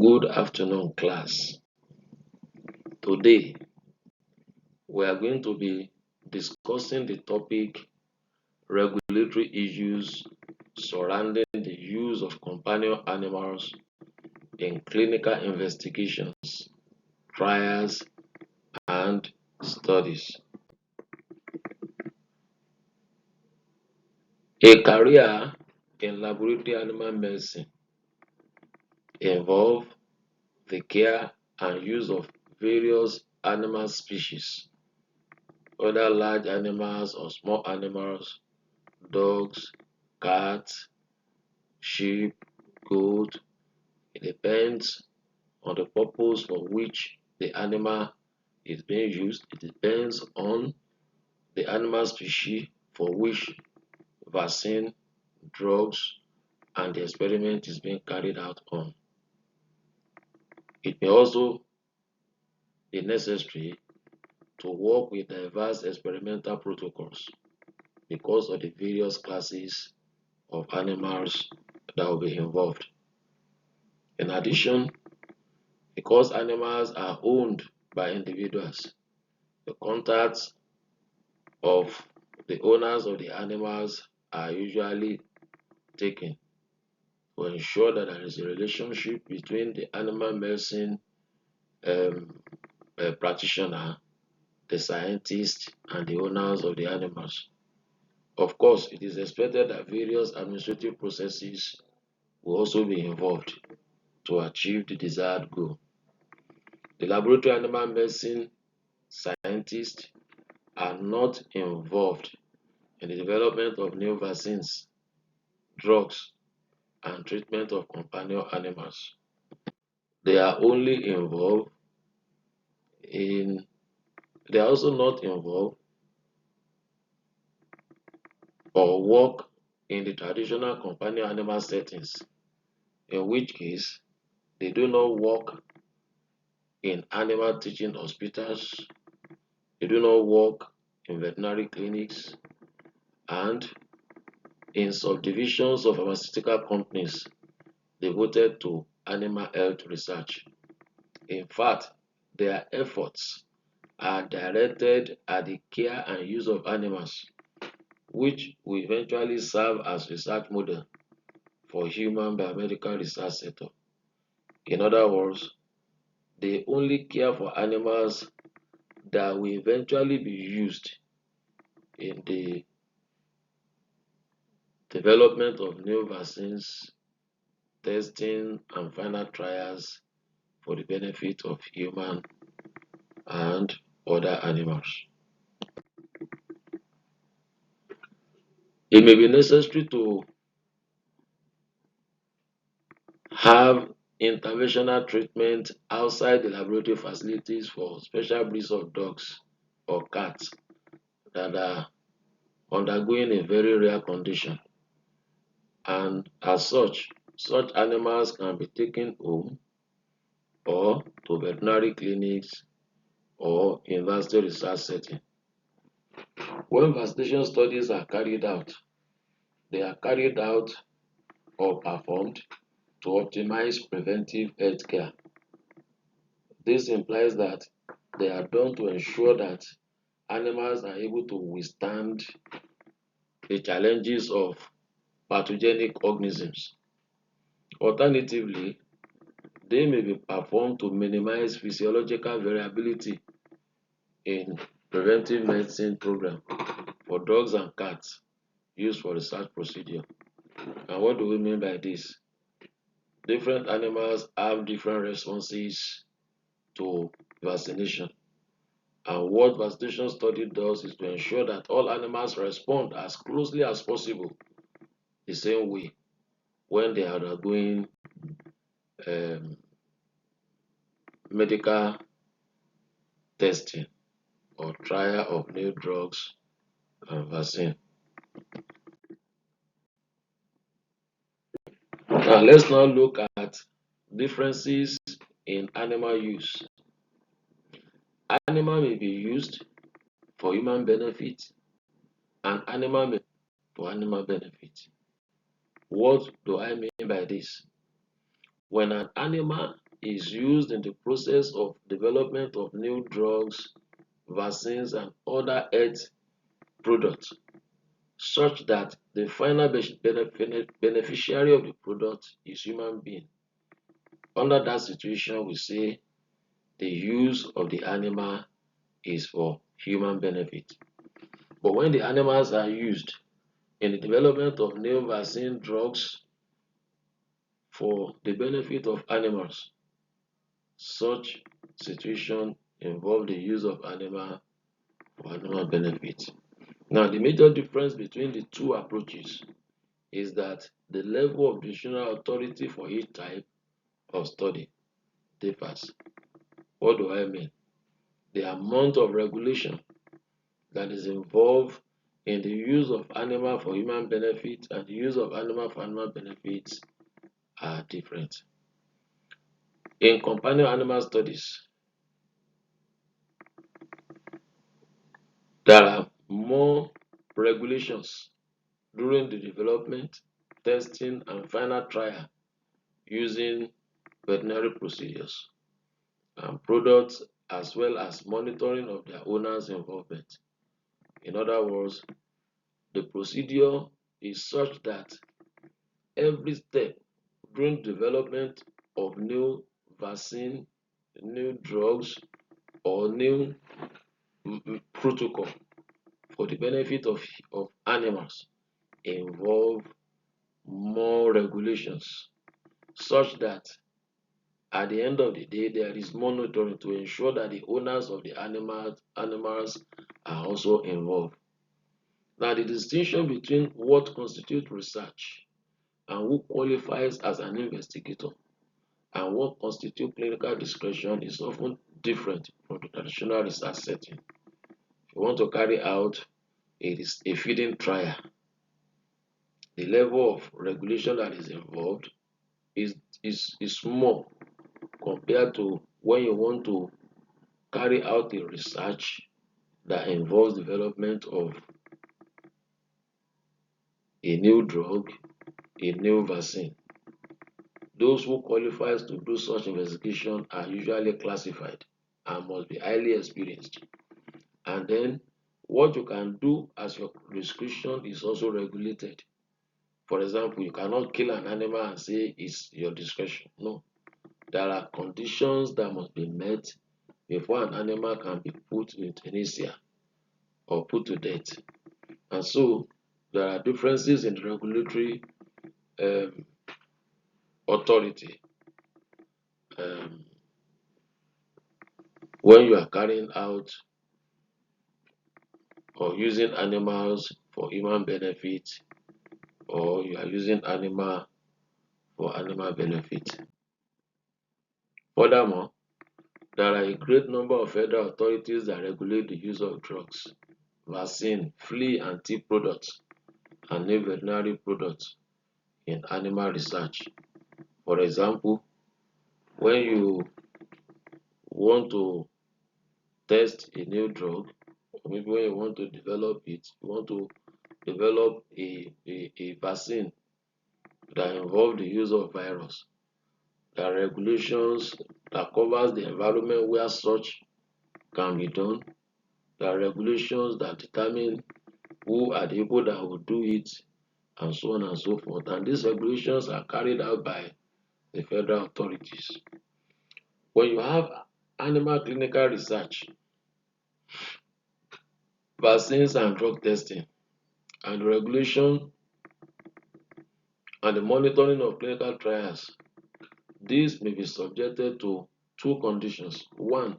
Good afternoon, class. Today, we are going to be discussing the topic regulatory issues surrounding the use of companion animals in clinical investigations, trials, and studies. A career in laboratory animal medicine involves the care and use of various animal species, whether large animals or small animals, dogs, cats, sheep, goat. It depends on the purpose for which the animal is being used. It depends on the animal species for which vaccine, drugs, and the experiment is being carried out on. It may also be necessary to work with diverse experimental protocols because of the various classes of animals that will be involved. In addition, because animals are owned by individuals, the contacts of the owners of the animals are usually taken to ensure that there is a relationship between the animal medicine practitioner, the scientist, and the owners of the animals. Of course, it is expected that various administrative processes will also be involved to achieve the desired goal. The laboratory animal medicine scientists are not involved in the development of new vaccines, drugs, and treatment of companion animals. They are only involved in, they are also not involved or work in the traditional companion animal settings, in which case they do not work in animal teaching hospitals, they do not work in veterinary clinics, and in subdivisions of pharmaceutical companies devoted to animal health research. In fact, their efforts are directed at the care and use of animals, which will eventually serve as research model for human biomedical research sector. In other words, they only care for animals that will eventually be used in the development of new vaccines, testing, and final trials for the benefit of human and other animals. It may be necessary to have interventional treatment outside the laboratory facilities for special breeds of dogs or cats that are undergoing a very rare condition. And as such animals can be taken home or to veterinary clinics or university research setting. When vaccination studies are carried out, they are carried out or performed to optimize preventive health care. This implies that they are done to ensure that animals are able to withstand the challenges of pathogenic organisms. Alternatively, they may be performed to minimize physiological variability in preventive medicine program for dogs and cats used for research procedure. And what do we mean by this? Different animals have different responses to vaccination. And what vaccination study does is to ensure that all animals respond as closely as possible the same way when they are undergoing medical testing or trial of new drugs and vaccine. Now let's now look at differences in animal use. Animal may be used for human benefit and animal may be for animal benefit. What do I mean by this? When an animal is used in the process of development of new drugs, vaccines, and other health products, such that the final beneficiary of the product is human being. Under that situation, we say the use of the animal is for human benefit. But when the animals are used in the development of new vaccine drugs for the benefit of animals, such situation involve the use of animal for animal benefit. Now, the major difference between the two approaches is that the level of decisional authority for each type of study differs. What do I mean? The amount of regulation that is involved in the use of animal for human benefit and the use of animal for animal benefits are different. In companion animal studies, there are more regulations during the development, testing, and final trial using veterinary procedures and products, as well as monitoring of their owners' involvement. In other words, the procedure is such that every step during development of new vaccine, new drugs, or new protocol for the benefit of animals involve more regulations, such that at the end of the day there is monitoring to ensure that the owners of the animals are also involved. Now, the distinction between what constitutes research and who qualifies as an investigator and what constitutes clinical discretion is often different from the traditional research setting. If you want to carry out a feeding trial, the level of regulation that is involved is small compared to when you want to carry out a research that involves development of a new drug, a new vaccine. Those who qualifies to do such investigation are usually classified and must be highly experienced. And then what you can do as your prescription is also regulated. For example, you cannot kill an animal and say it's your discretion. No. There are conditions that must be met before an animal can be put in euthanasia or put to death. And so there are differences in the regulatory um, authority um, when you are carrying out or using animals for human benefit, or you are using animal for animal benefit. Furthermore, there are a great number of federal authorities that regulate the use of drugs, vaccine, flea and tick products, and new veterinary products in animal research. For example, when you want to test a new drug, or maybe when you want to develop it, you want to develop a vaccine that involve the use of virus. There are regulations that covers the environment where such can be done. There are regulations that determine who are the people that will do it, and so on and so forth. And these regulations are carried out by the federal authorities. When you have animal clinical research, vaccines and drug testing, and the regulation and the monitoring of clinical trials, these may be subjected to two conditions. One,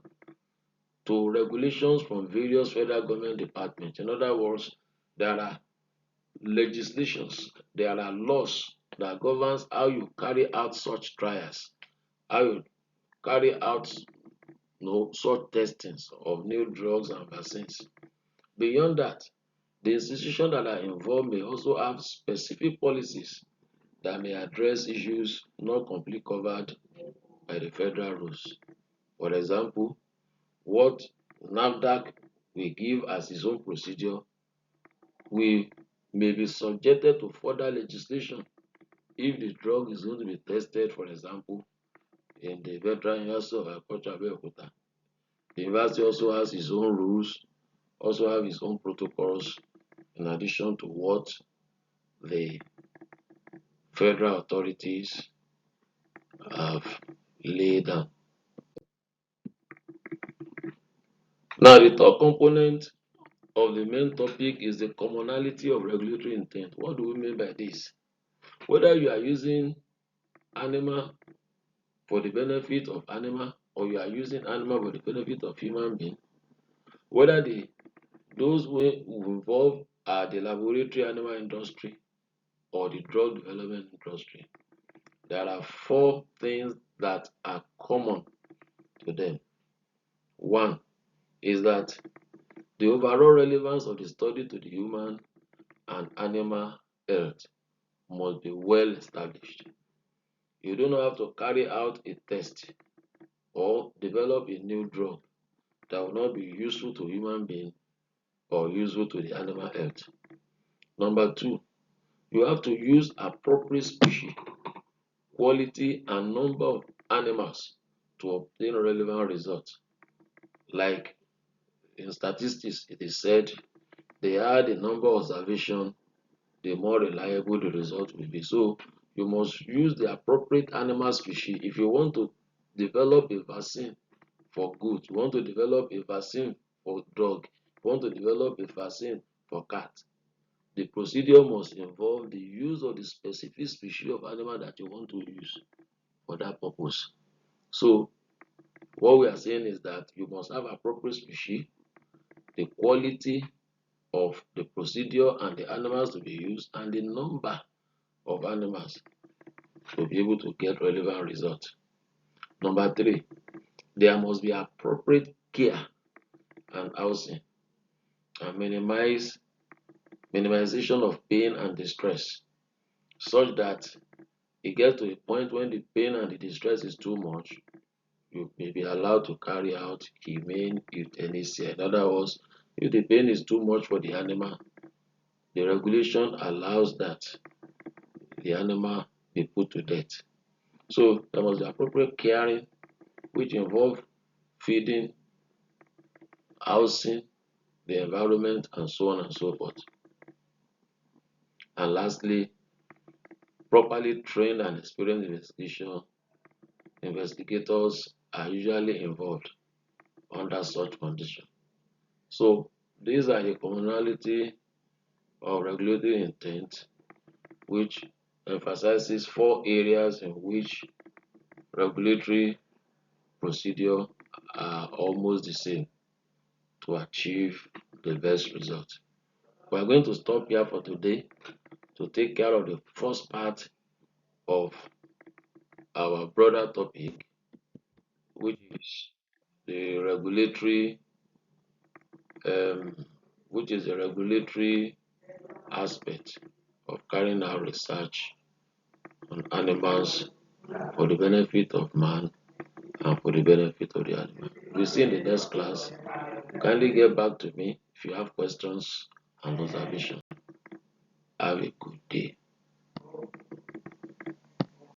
to regulations from various federal government departments. In other words, there are legislations, there are laws that governs how you carry out such trials, how you carry out such testings of new drugs and vaccines. Beyond that, the institutions that are involved may also have specific policies that may address issues not completely covered by the federal rules. For example, what NAFDAC will give as its own procedure will may be subjected to further legislation if the drug is going to be tested, for example, in the Federal University of Agriculture, Abeokuta. The university also has its own rules, also have its own protocols, in addition to what the federal authorities have laid down. Now, the third component of the main topic is the commonality of regulatory intent. What do we mean by this? Whether you are using animal for the benefit of animal or you are using animal for the benefit of human being, whether those who involve are the laboratory animal industry or the drug development industry, there are four things that are common to them. One is that the overall relevance of the study to the human and animal health must be well established. You do not have to carry out a test or develop a new drug that will not be useful to human being or useful to the animal health. Number two, you have to use appropriate species, quality, and number of animals to obtain relevant results. Like in statistics, it is said the higher the number of observation, the more reliable the result will be. So you must use the appropriate animal species. If you want to develop a vaccine for good, you want to develop a vaccine for dog, you want to develop a vaccine for cat, the procedure must involve the use of the specific species of animal that you want to use for that purpose. So what we are saying is that you must have appropriate species, the quality of the procedure and the animals to be used, and the number of animals to be able to get relevant results. Number three, there must be appropriate care and housing and minimization of pain and distress, such that it gets to a point when the pain and the distress is too much, you may be allowed to carry out humane euthanasia. In other words, if the pain is too much for the animal, the regulation allows that the animal be put to death. So there must be appropriate caring, which involve feeding, housing, the environment, and so on and so forth. And lastly, properly trained and experienced investigators are usually involved under such conditions. So these are the commonality of regulatory intent, which emphasizes four areas in which regulatory procedure are almost the same to achieve the best result. We are going to stop here for today to take care of the first part of our broader topic, which is the regulatory, um, which is the regulatory aspect of carrying out research on animals for the benefit of man and for the benefit of the animal. We'll see in the next class. Kindly get back to me if you have questions and observations. Have a good day.